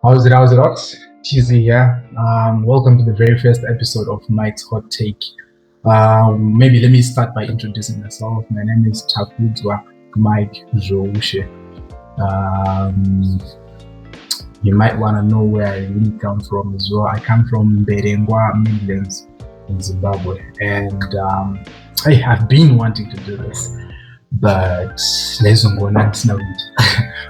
How's it, Ox? TZ here. Welcome to the very first episode of Mike's Hot Take. Maybe let me start by introducing myself. My name is Chakudzwa Mike Zoushe. Um, you might want to know where I really come from as well. I come from Berengwa, Midlands in Zimbabwe. And I've been wanting to do this, but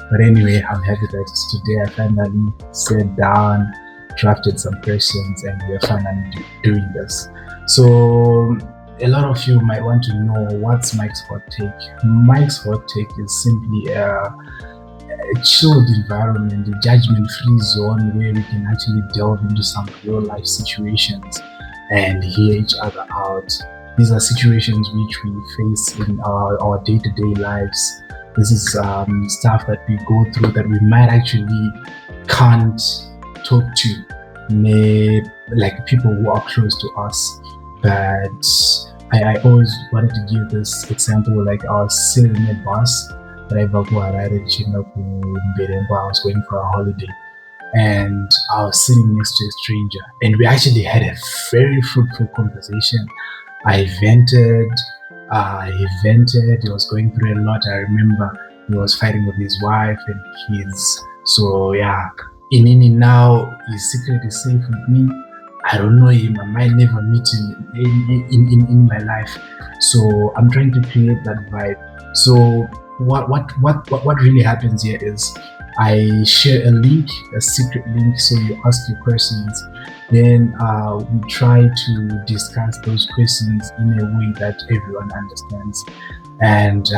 but anyway, I'm happy that today I finally sat down, drafted some questions, and we're finally doing this. So a lot of you might want to know what's Mike's Hot Take. Mike's Hot Take is simply a chilled environment, a judgment-free zone where we can actually delve into some real-life situations and hear each other out. These are situations which we face in our day-to-day lives. This is stuff that we go through that we might actually can't talk to, like people who are close to us. But I always wanted to give this example, like I was sitting in a bus that I was going for a holiday, and I was sitting next to a stranger, and we actually had a very fruitful conversation. I vented, he vented, he was going through a lot. I remember he was fighting with his wife and kids. So yeah, in now, his secret is safe with me. I don't know him, I might never meet him in my life. So I'm trying to create that vibe. So what really happens here is I share a link, a secret link, so you ask your questions. Then we try to discuss those questions in a way that everyone understands. And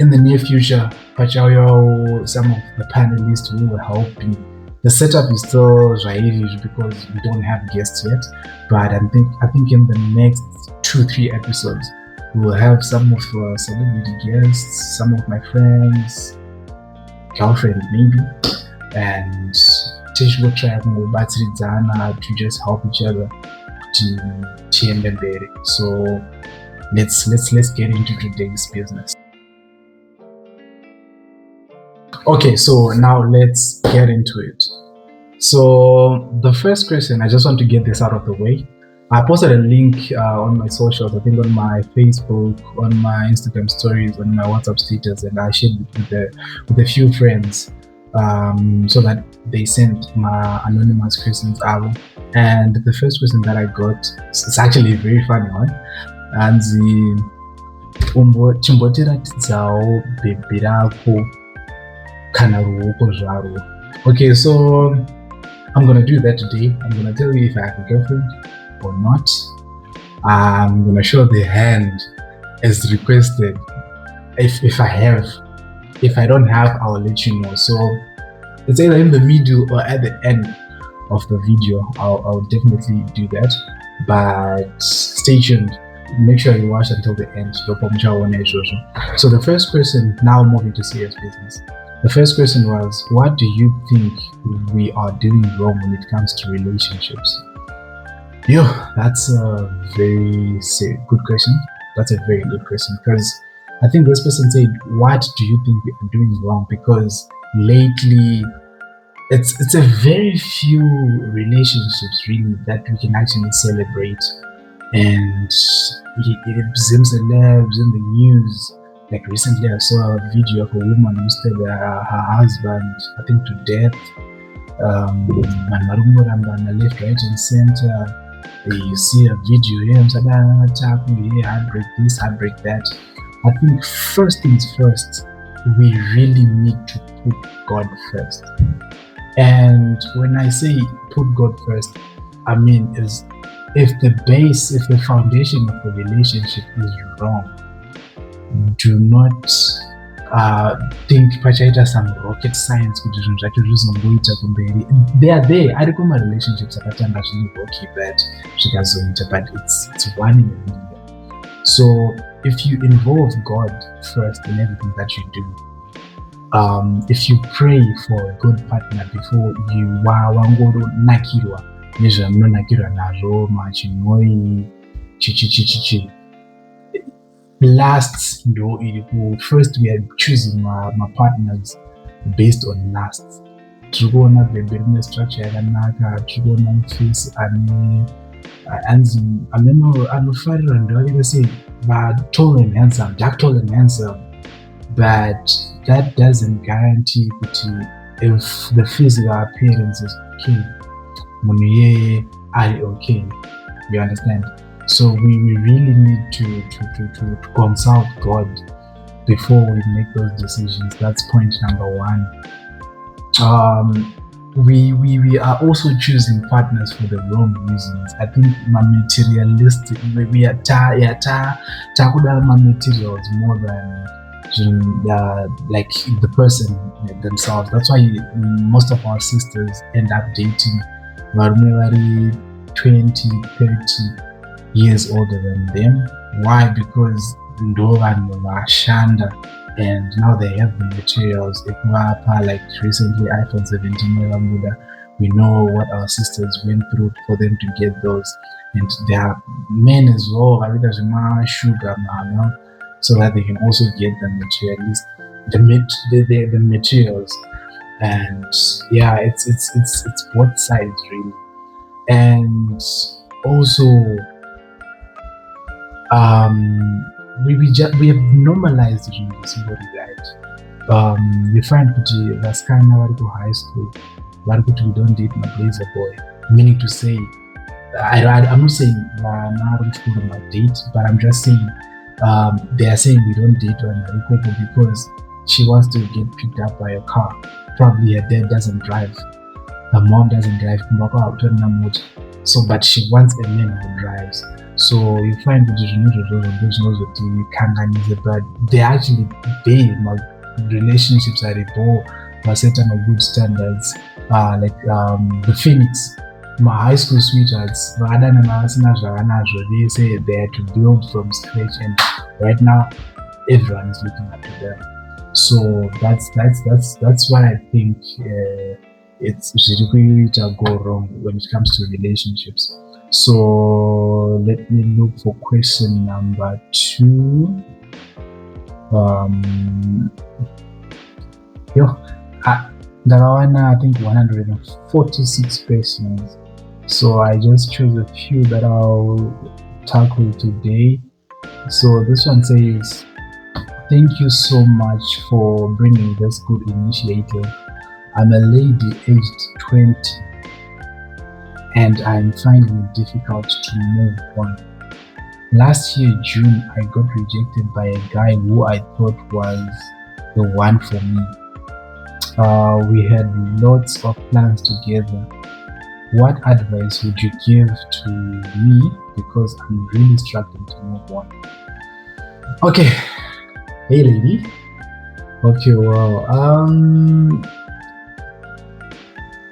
in the near future, Pachayo, some of the panelists who will help me. The setup is still Irish because we don't have guests yet. But I think in the next 2-3 episodes, we will have some of celebrity guests, some of my friends, girlfriend maybe, and Tish will try to just help each other to. So let's get into today's business. Okay, so now let's get into it. So the first question, I just want to get this out of the way. I posted a link on my socials, I think on my Facebook, on my Instagram stories, on my WhatsApp status, and I shared it with a few friends so that they sent my anonymous questions out. And the first question that I got, it's actually a very funny one. And chimbotiratidzawo bhebhi rako kana ruoko zvaro. Okay, so I'm gonna do that today. I'm gonna tell you if I have a girlfriend or not. I'm gonna show the hand as requested. If I have, if I don't have, I'll let you know. So it's either in the middle or at the end of the video. I'll definitely do that. But stay tuned. Make sure you watch until the end. So the first question, now moving to serious business. The first question was, what do you think we are doing wrong when it comes to relationships? That's a very good question. That's a very good question, because I think this person said, what do you think we are doing wrong? Because lately, it's a very few relationships really that we can actually celebrate. And it seems celebs in the news. Like recently I saw a video of a woman who stabbed her husband, I think, to death. Left, right, and center. You see a video here, heartbreak this, heartbreak that. I think first things first, we really need to put God first. And when I say put God first, I mean is if the foundation of the relationship is wrong, do not think pachaita some rocket science kuti zvinhu zvacho zvizongoita kumberi. They are there. Ariko marelationships akatanga zviri rocky but zvikazoita, but it's one in a million. So if you involve God first in everything that you do, if you pray for a good partner before you wangoronakirwa nezvamunonakirwa nazvo machinoi chichichichichi, last first we are choosing my partners based on last. tiri kuona bhebhe rine structure yakanaka, tiri kuona mufesi anzi anofarira ndovakaita sei tall and handsome, dark, tall and handsome, but that doesn't guarantee kuti if the physical appearance is okay, munhu iyeye ari okay. You understand? So we really need to consult God before we make those decisions. That's point number one. We are also choosing partners for the wrong reasons. I think materialistic, we are takuda materials more than like the person themselves. That's why most of our sisters end up dating varume 20, 30 years older than them. Why? Because ndo vanhu vashanda and now they have the materials. Like recently iPhone 17 we know what our sisters went through for them to get those, and there are men as well sugar mama, so that they can also get the the materials. And yeah, it's both sides really. And also we have normalized somebody, right? You find kuti vasikana vari ku high school vari kuti we don't date my blazer boy, meaning to say I'm not saying vana vari kuchikoro date, but I'm just saying they are saying we don't date Vanarikoko because she wants to get picked up by a car. Probably her dad doesn't drive, her mom doesn't drive, so but she wants a man who drives. So you find that but they actually relationships are set on good standards. Like the Phoenix, my high school sweethearts, they say they had to build from scratch, and right now everyone is looking up to them. So that's why I think it's really go wrong when it comes to relationships. So let me look for question number 2. I think 146 questions. So I just chose a few that I'll tackle today. So this one says, thank you so much for bringing this good initiative. I'm a lady aged 20 and I'm finding it difficult to move on. Last year, June, I got rejected by a guy who I thought was the one for me. We had lots of plans together. What advice would you give to me? Because I'm really struggling to move on. Okay. Hey lady. Okay, well,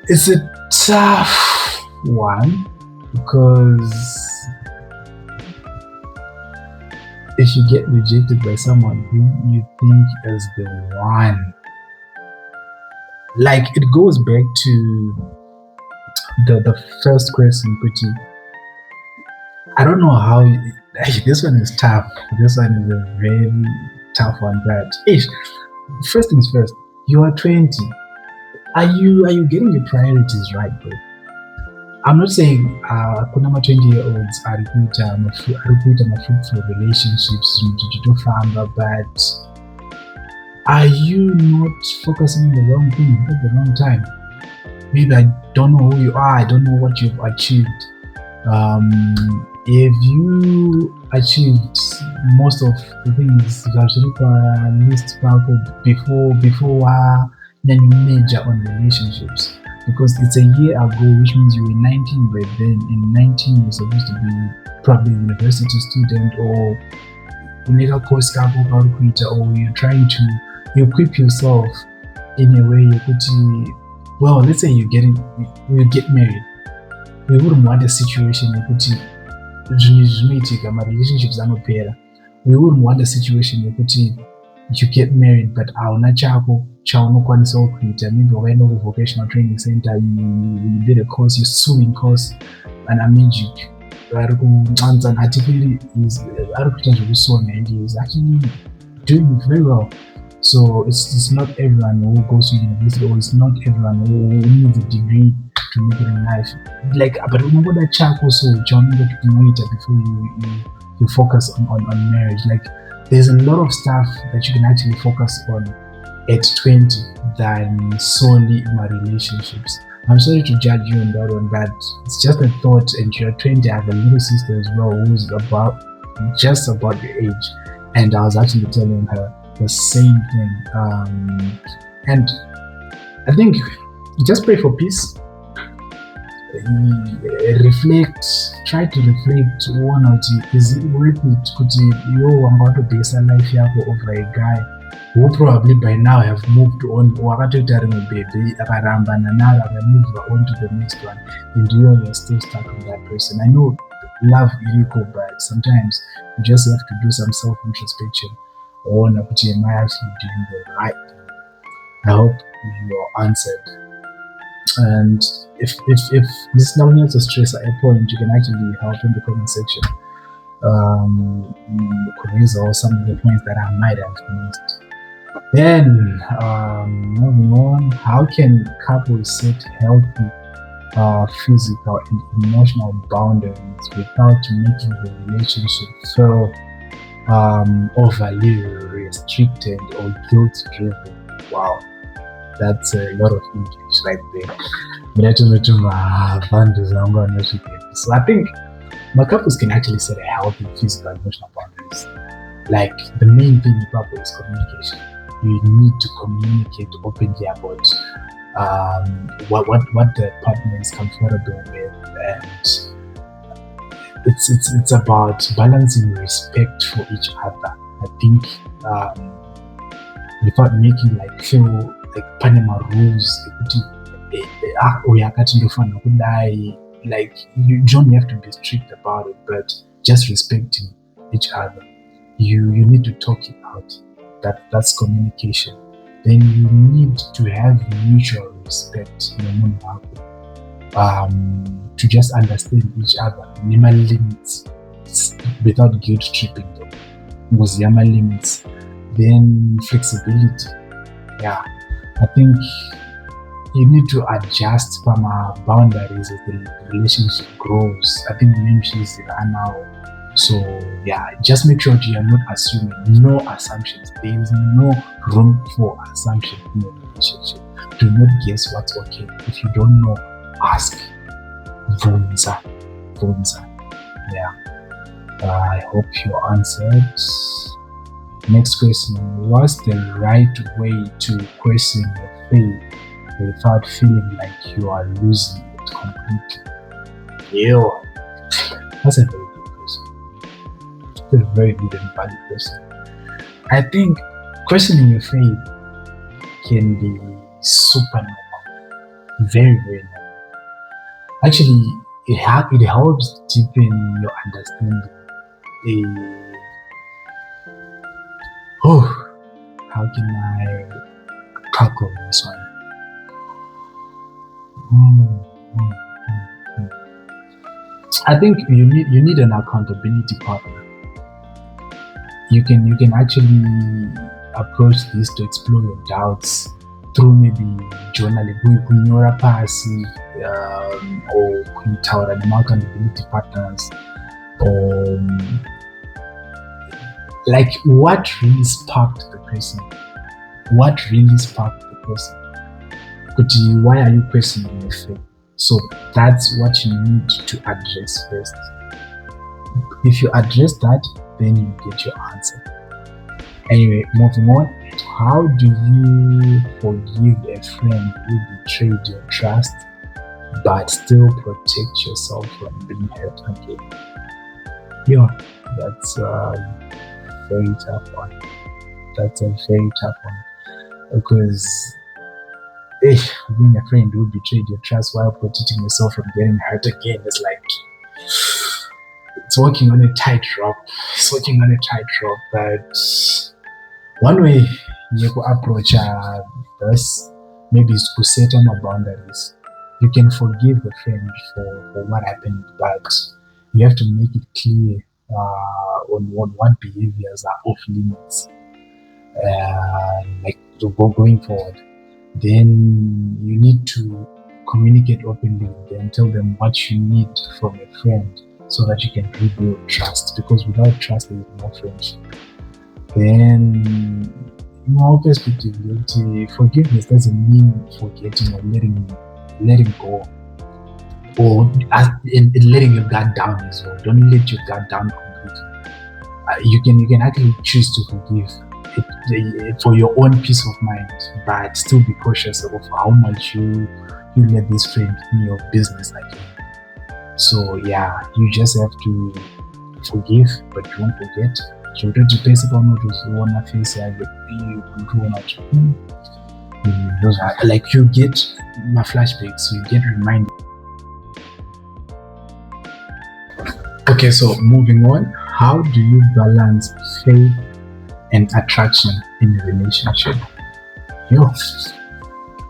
it's a tough one because if you get rejected by someone who you think is the one, like it goes back to the first question, pretty. I don't know how this one is tough. This one is a very tough one, but first things first, you are 20. Are you getting your priorities right, bro? I'm not saying kuna 20-year-olds are fruitful relationships, but are you not focusing on the wrong thing at the wrong time? Maybe I don't know who you are, I don't know what you've achieved. If you achieved most of the things that you list before you major on relationships, because it's a year ago, which means you were 19 by then. In 19 you're supposed to be probably a university student or a course, or you're trying to equip yourself in a way you could, well, let's say you get married. We wouldn't want a situation my relationships are not pair. We wouldn't want a situation you get married but auna chako chaunokwanisa kuita, maybe wakaenda ku vocational training center, you did a course, you're swimming course, and magic ari kuanza artificially is ari kuita zvekusona and he is actually doing very well, So it's not everyone who goes to university, or it's not everyone who needs a degree to make it in life. Like, but remember that chap also, John, that you know it before you focus on marriage. Like, there's a lot of stuff that you can actually focus on at 20 than solely in my relationships. I'm sorry to judge you on that one, but it's just a thought. And you're 20, I have a little sister as well who's just about your age, and I was actually telling her the same thing. And I think just pray for peace. Reflect, try to reflect on is it worth it kuti iwewe wanga watobhesa life yako over a guy who probably by now have moved on, wakatoita rimwe bhebhe akarambana naro akamove on to the next one, and you're still stuck on that person. I know love iriko, but sometimes you just have to do some self-introspection. Ona kuti am I actually doing the right thing? I hope you're answered. And if this now needs to stress at a point, you can actually help in the comment section. Or some of the points that I might have missed. Then moving on, how can couples set healthy physical and emotional boundaries without making the relationship feel overly restricted or guilt-driven? Wow. That's a lot of English right there. So I think my couples can actually set a healthy physical and emotional boundaries. Like, the main thing in couple is communication. You need to communicate openly about what the partner is comfortable with, and it's about balancing respect for each other. I think without making feel like Panama rules, like you don't have to be strict about it, but just respecting each other. You need to talk it out. That's communication. Then you need to have mutual respect to just understand each other. Minimal limits without guilt tripping them. Was yama limits. Then flexibility. Yeah. I think you need to adjust from our boundaries as the relationship grows. I think she's now. So yeah, just make sure you are not assuming. No assumptions. There is no room for assumption in a relationship. Do not guess what's okay. If you don't know, ask. Vunza. Yeah. I hope you answered. Next question. What's the right way to question your faith without feeling like you are losing it completely? Yeah. That's a very good question. That's a very good and valid question. I think questioning your faith can be super normal. Very, very normal. Actually, it helps deepen your understanding. How can I tackle this one? I think you need an accountability partner. You can actually approach this to explore your doubts through maybe journaling, kunyora pasi, or kuitaura accountability partners, or like what really sparked the person. Why are you questioning your faith? So that's what you need to address first. If you address that, then you get your answer. Anyway, moving on. How do you forgive a friend who betrayed your trust but still protect yourself from being hurt again? Yeah, that's a very tough one. Because being a friend who betrayed your trust while protecting yourself from getting hurt again is like, it's walking on a tightrope. But one way you could approach this maybe is to set on boundaries. You can forgive the friend for what happened, but you have to make it clear on what behaviors are off limits. like to going forward. Then you need to communicate openly with them, tell them what you need from a friend so that you can rebuild trust, because without trust there is no friendship. Then in my perspective, forgiveness doesn't mean forgetting or letting go, or and letting your guard down as well. Don't let your guard down completely. You can actually choose to forgive for your own peace of mind, but still be cautious of how much you let this friend in your business again. So yeah, you just have to forgive, but don't forget. Chochote pesa kama unaona face yake mtu unacho, like you get my flashbacks, you get reminded. Okay, so moving on, how do you balance faith and attraction in a relationship?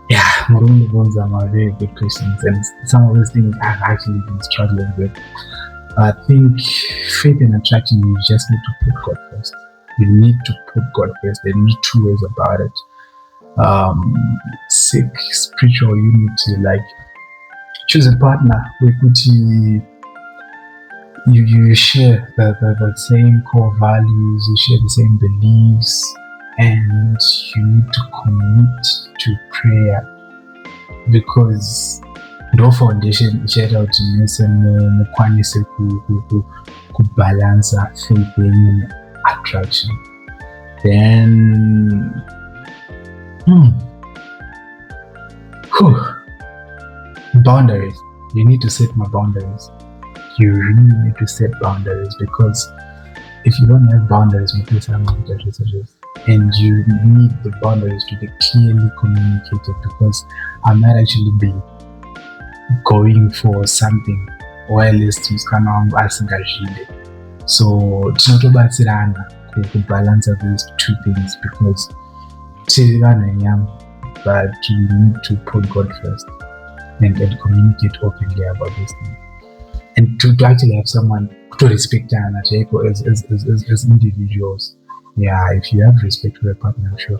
Yeah, Murungu ones are very good questions, and some of those things I've actually been struggling with. I think faith and attraction, you just need to put God first. You need to put God first. There are two ways about it. Seek spiritual unity, like choose a partner with which you share the same core values, you share the same beliefs, and you need to commit to prayer, because no foundation ichayita nese mukwanise kubalansa faith yenyu attraction. Then boundaries. You need to set my boundaries. You really need to set boundaries, because if you don't have boundaries, and you need the boundaries to be clearly communicated, because I might actually be going for something while msikana wangu asingashinde. So tinotobatsirana kubalance these two things, because tiri vanhu venyama, but you need to put God first and communicate openly about this thing, and to actually have someone to respect as individuals. Yeah, if you have respect for your partner, I'm sure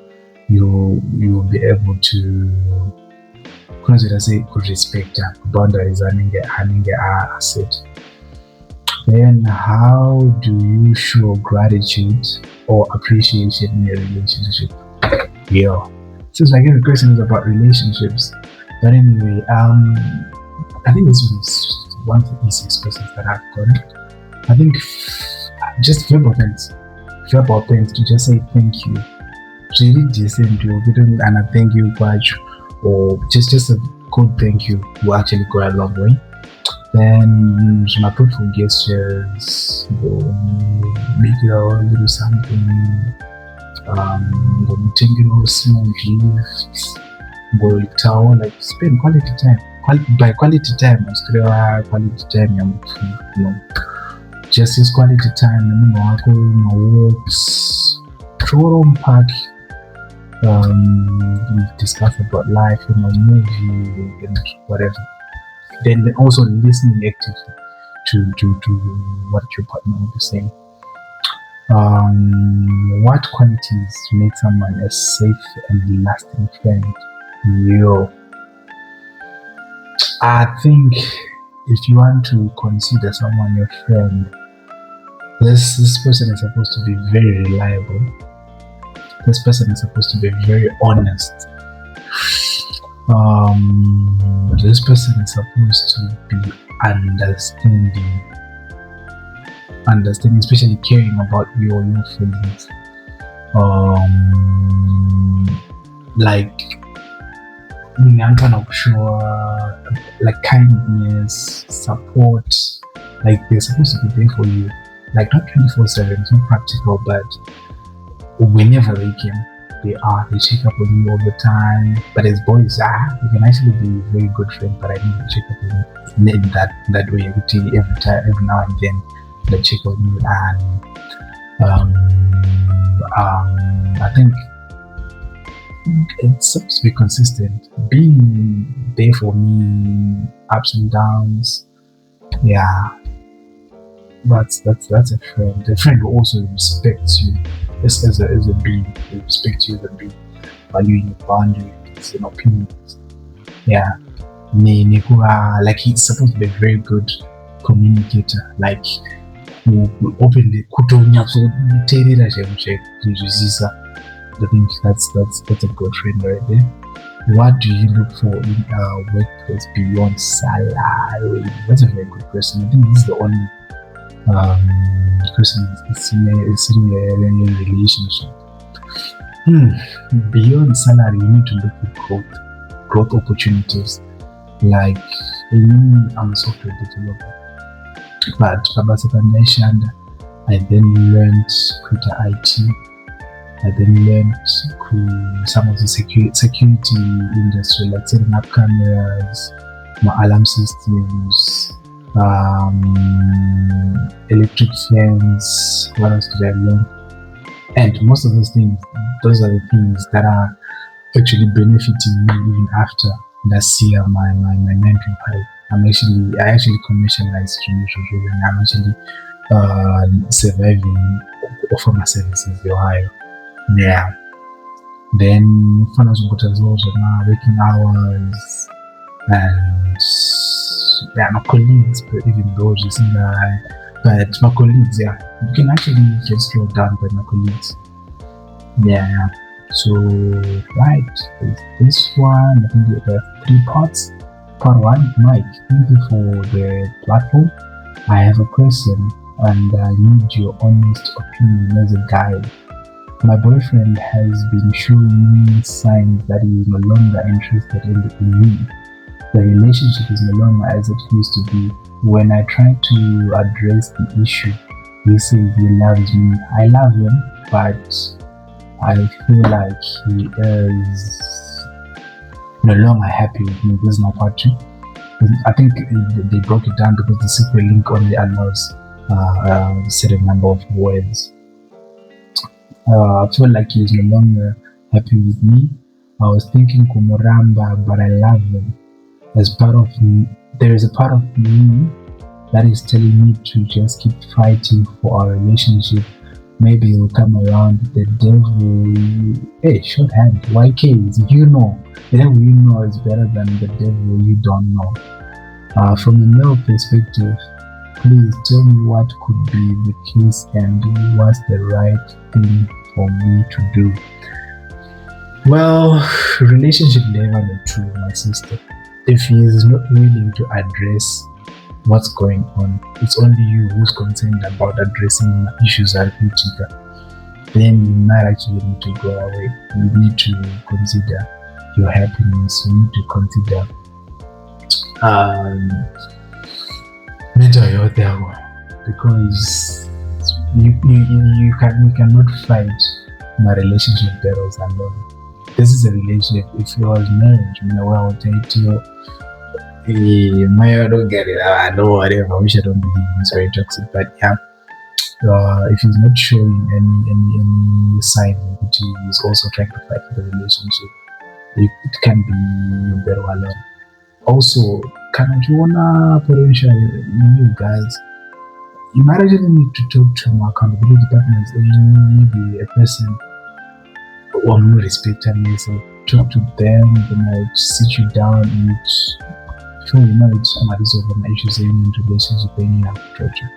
you will be able to could respect boundaries and asset. Then how do you show gratitude or appreciation in a relationship? Yeah, seems like every question is about relationships, but anyway, I think this was one of the easiest questions that I've gotten. I think just verbal things to just say thank you, really decent to and a thank you badge, or just a good thank you will actually go a long way. Then my thoughtful gestures, make it a little something, taking small gifts, like spend quality time. By quality time, quality time, just this quality time, walks, park, discuss about life, movie and whatever. Then also listening actively to what your partner will be saying. What qualities make someone a safe and lasting friend? I think if you want to consider someone your friend, this person is supposed to be very reliable. This person is supposed to be very honest. This person is supposed to be understanding, especially caring about your feelings. Like, I'm kind of sure, like kindness, support, like they're supposed to be there for you, like not 24/7, it's not practical, but whenever they can, they check up on you all the time. But as boys, you can actually be a very good friend, but I need to check up on you in that way every time, every now and then. They check on you, and I think it's supposed to be consistent, being there for me, ups and downs. Yeah, that's a friend. A friend who also respects you as a being. They respect you as a being, valuing your boundaries and opinions. Yeah. Like he's supposed to be a very good communicator. Like who will openly kutonyakuteerera kuzwisisa. I think that's a good friend right there. What do you look for in a workplace beyond salary? That's a very good question. I think this is the only person sitting in a relationship. Beyond salary, you need to look for growth opportunities. Like I'm a software developer, but Babasapa mentioned I then learned computer IT. I then learned some of the security industry, like setting up cameras, alarm systems, electric fence. What else did I learn? And most of those things, those are the things that are actually benefiting me even after last year, my 9 to 5. I actually commercialized and I'm actually surviving offer my services in Ohio. Yeah. Then finance got as well my working hours and my colleagues, but even those but my colleagues, you can actually get slowed down by my colleagues. Yeah. So right, this one, I think there are 3 parts. Part 1, Mike, thank you for the platform. I have a question and I need your honest opinion as a guide. My boyfriend has been showing me signs that he is no longer interested in me. The relationship is no longer as it used to be. When I try to address the issue, he says he loves me. I love him, but I feel like he is no longer happy with me. This is not part 2. I think they broke it down because the secret link only allows a certain number of words. I feel like he is no longer happy with me. I was thinking Kumuramba, but I love him. There is a part of me that is telling me to just keep fighting for our relationship. Maybe he'll come around. The devil, hey, shorthand, YKs, you know. The devil you know is better than the devil you don't know. From a male perspective, please tell me what could be the case and what's the right thing for me to do. Well, relationship never be true, my sister. If he is not willing to address what's going on, it's only you who's concerned about addressing issues that are critical, then you might actually need to go away. You need to consider your happiness. You need to consider mental health there, because you cannot fight my relationship battles alone. This is a relationship. If it was marriage, I would tell you, I don't get it. I know whatever. I wish I don't believe it's very toxic, but yeah. If he's not showing any sign that he is also trying to fight for the relationship, it can be better alone. Also, can you wanna potential you guys? You might actually need to talk to my accountability partners and maybe a person who I'm not respecting yourself. Talk to them, they might sit you down and before you know it, somebody's over my issues in relationship and you have to torture.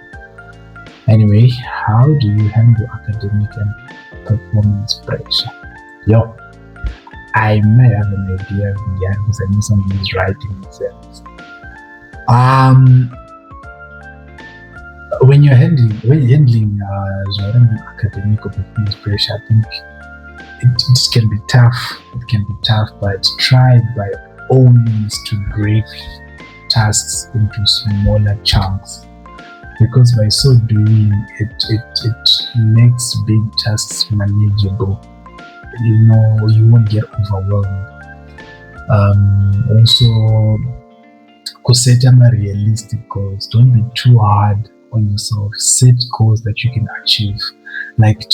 Anyway, how do you handle academic and performance pressure? Yo, I might have an idea because I know somebody is writing exams. When you're handling academic or performance pressure, I think it can be tough. It can be tough, but try by all means to break tasks into smaller chunks, because by so doing it makes big tasks manageable. You won't get overwhelmed. Also, set realistic goals. Don't be too hard on yourself. Set goals that you can achieve. Like a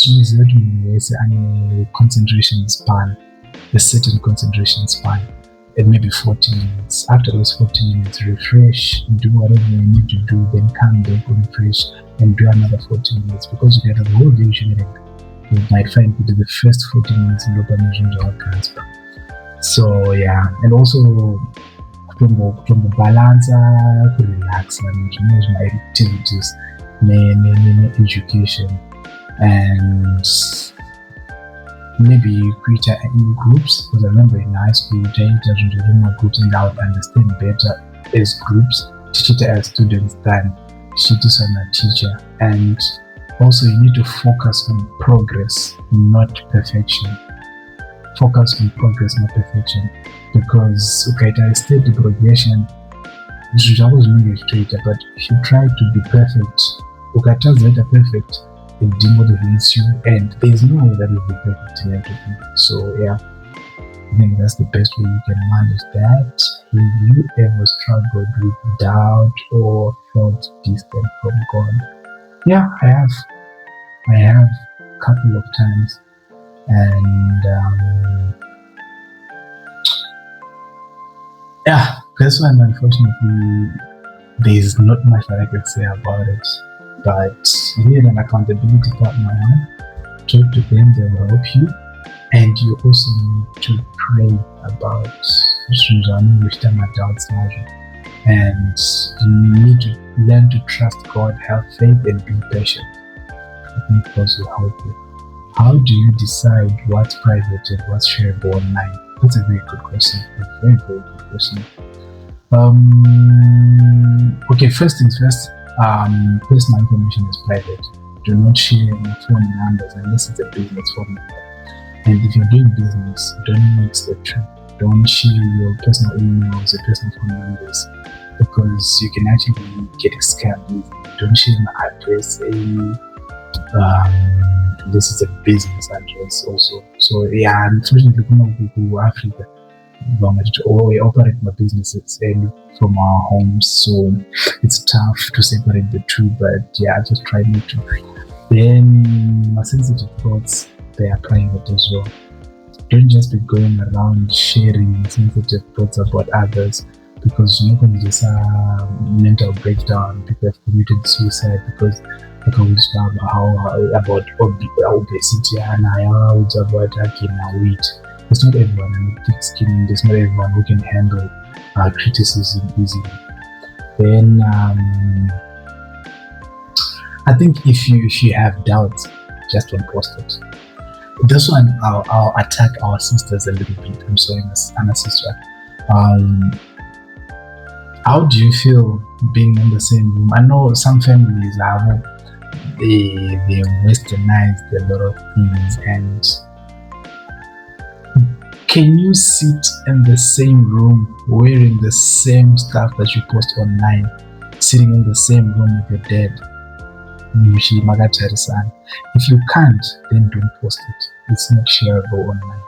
concentration span, a certain concentration span, and maybe 40 minutes. After those 40 minutes, refresh, do whatever you need to do, then come back, refresh, and do another 40 minutes, because you get a whole day shooting. you might find it the first 40 minutes in local transfer. So yeah, and also kutombo balansa, kurelaxa, my activities, education, and maybe create in groups, because I remember in high school doing groups, and I would understand better as groups, teach it as students than teach it on a teacher. And also you need to focus on progress, not perfection. Focus on progress, not perfection. Because okay, I state the progression, this is always maybe straight, but if you try to be perfect, okay, that perfect, it demotivates you, and there's no way that will be perfect in everything. So yeah, I think that's the best way you can manage that. Have you ever struggled with doubt or felt distant from God? Yeah, I have. I have a couple of times, and yeah, this one unfortunately there's not much that I can say about it. But you need an accountability partner. Talk to them; they will help you. And you also need to pray about doubts, and you need to learn to trust God, have faith, and be patient. I think those will help you. How do you decide what's private and what's shareable online? That's a very good question. A very, very good question. Okay, first things first, personal information is private. Do not share your phone numbers unless it's a business phone number. And if you're doing business, don't mix the two. Don't share your personal emails or personal phone numbers, because you can actually get scammed. Don't share my address. This is a business address also. So yeah, unfortunately, to Africa, we operate my businesses from our homes, so it's tough to separate the two. But yeah, I just try not to. Then my sensitive thoughts, they are private as well. Don't just be going around sharing sensitive thoughts about others, because you're not going to just mental breakdown. People have committed suicide because about obesity and about weight. It's not everyone and thick skin. There's not everyone who can handle criticism easily. Then I think if you have doubts, just don't post it. This one I'll attack our sisters a little bit. I'm sorry, Anna sister. How do you feel being in the same room? I know some families they westernized a lot of things, and can you sit in the same room wearing the same stuff that you post online, sitting in the same room with your dad? If you can't, then don't post it. It's not shareable online.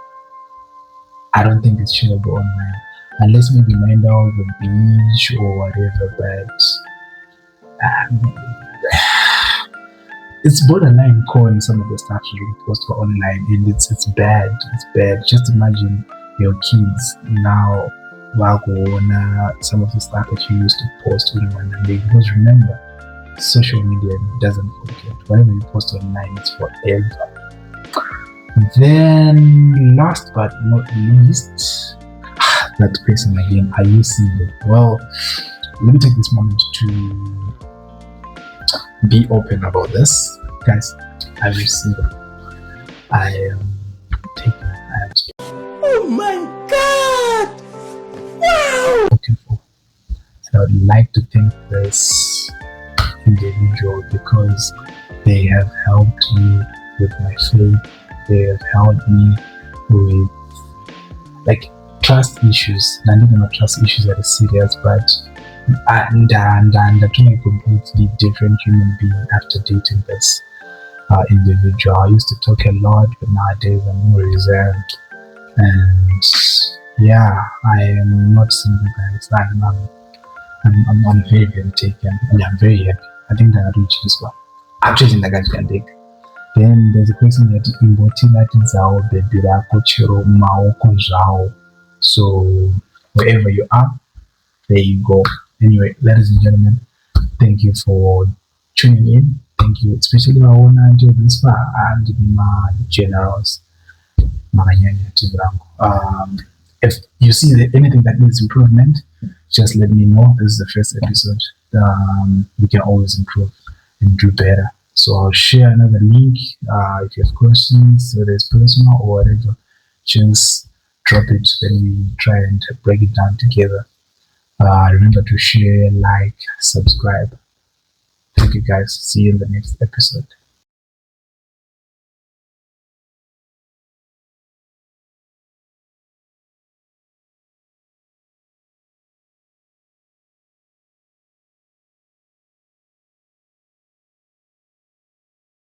I don't think it's shareable online, unless maybe mind out the beach or whatever. But it's borderline con some of the stuff you post online, and it's bad. It's bad. Just imagine your kids now some of the stuff that you used to post online, because remember, social media doesn't forget. Whatever you post online, it's forever. Then last but not least, that question again, are you single? Well, let me take this moment to be open about this. Guys, I'm single. I am taken. I am Oh my god! Wow! looking for. And I would like to thank this individual, because they have helped me with my faith. They have helped me with trust issues. And even not trust issues that are serious, but and a completely different human being after dating this individual. I used to talk a lot, but nowadays I'm more reserved. And yeah, I am not single, guys. I'm very, very taken, and I'm very happy. I think that I reached this one. Actually, the guys can take. Then there's a question that imbotila zao baby rako chiro maoko zao. So wherever you are, there you go. Anyway, ladies and gentlemen, thank you for tuning in. thank you, especially waona until this far and my generals. If you see that anything that needs improvement, just let me know. This is the first episode. We can always improve and do better. So I'll share another link. If you have questions, whether it's personal or whatever, just drop it. Then we try and break it down together. Remember to share, like, subscribe. Thank you guys. See you in the next episode.